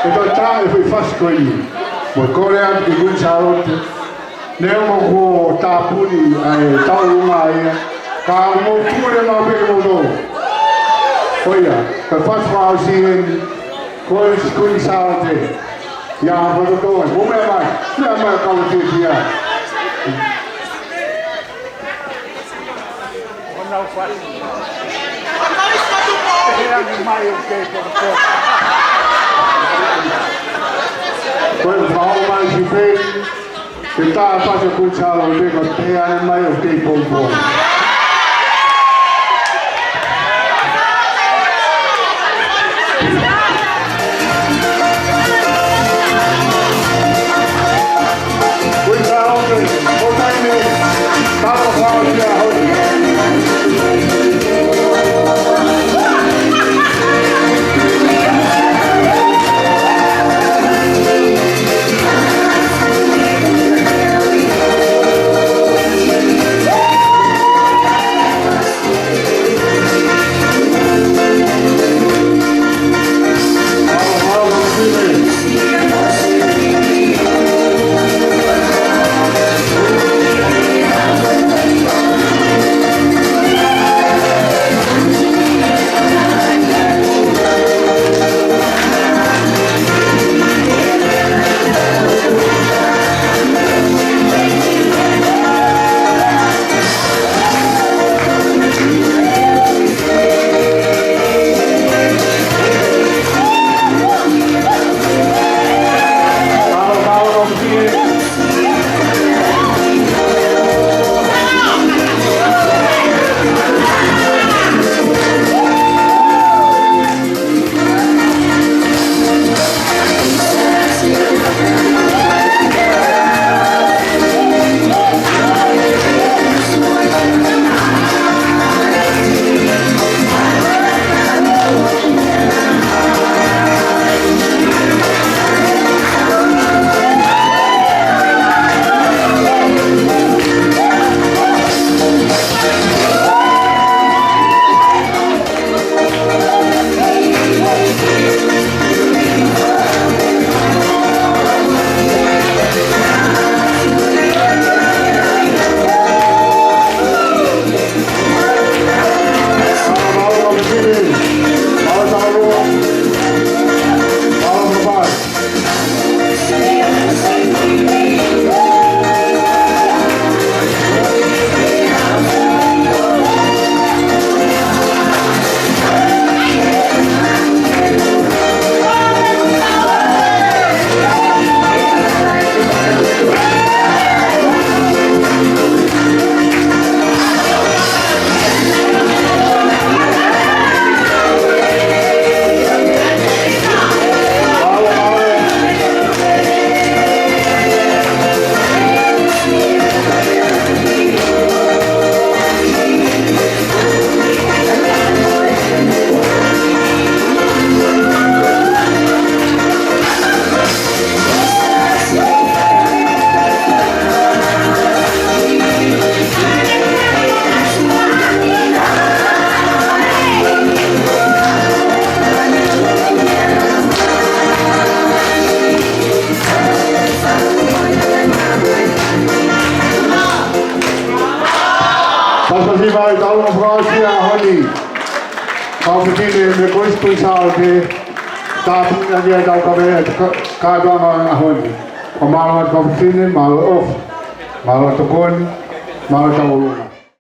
Ito tayo foi fast Kuini. Mo Korea ki Kuini Salote. Neo mo ko tapuni ai tau Ngaahi. Ka mo pure mo pe mo do. Oia, ka fast mau sien Kolisi Kuini Salote. Ya mo do. Mo me mai. Me mai ka mo tia. Não faz. Foi o mal mais de vez que está a fazer com o salão de coteia é mais que pompom. Vai dar uma próxima Rony. Ao pedir me constituição de tá punya dia kau kau a Rony. Malu kau pedir malu off, malu tukun, malu tahu.